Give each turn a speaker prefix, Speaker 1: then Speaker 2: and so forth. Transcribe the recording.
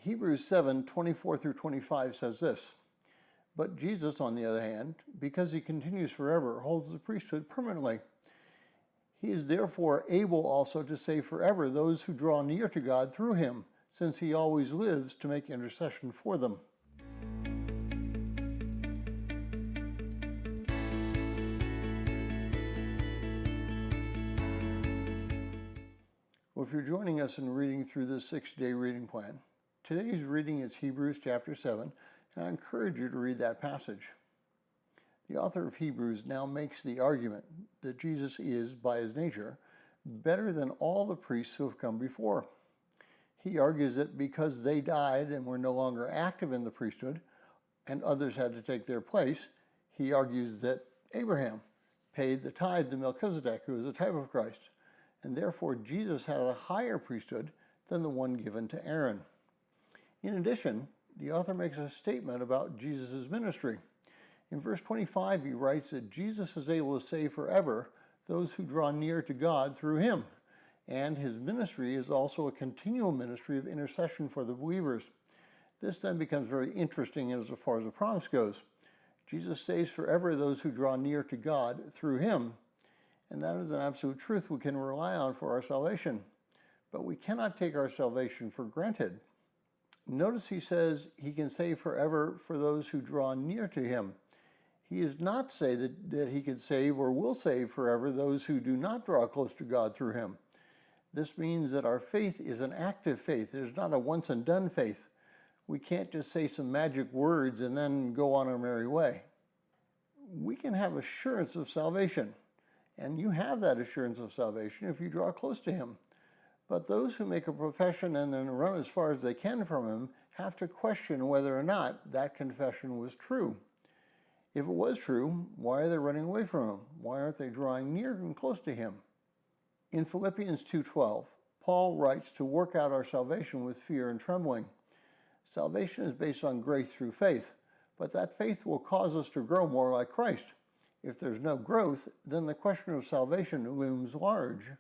Speaker 1: Hebrews 7:24 through 25 says this, "But Jesus, on the other hand, because he continues forever, holds the priesthood permanently. He is therefore able also to save forever those who draw near to God through him, since he always lives to make intercession for them." Well, if you're joining us in reading through this 6-day reading plan, today's reading is Hebrews chapter 7, and I encourage you to read that passage. The author of Hebrews now makes the argument that Jesus is, by his nature, better than all the priests who have come before. He argues that because they died and were no longer active in the priesthood, and others had to take their place, he argues that Abraham paid the tithe to Melchizedek, who is a type of Christ, and therefore Jesus had a higher priesthood than the one given to Aaron. In addition, the author makes a statement about Jesus' ministry. In verse 25, he writes that Jesus is able to save forever those who draw near to God through him, and his ministry is also a continual ministry of intercession for the believers. This then becomes very interesting as far as the promise goes. Jesus saves forever those who draw near to God through him, and that is an absolute truth we can rely on for our salvation. But we cannot take our salvation for granted. Notice he says he can save forever for those who draw near to him. He does not say that he can save or will save forever those who do not draw close to God through him. This means that our faith is an active faith. It is not a once and done faith. We can't just say some magic words and then go on our merry way. We can have assurance of salvation, and you have that assurance of salvation if you draw close to him. But those who make a profession and then run as far as they can from him have to question whether or not that confession was true. If it was true, why are they running away from him? Why aren't they drawing near and close to him? In Philippians 2:12, Paul writes to work out our salvation with fear and trembling. Salvation is based on grace through faith, but that faith will cause us to grow more like Christ. If there's no growth, then the question of salvation looms large.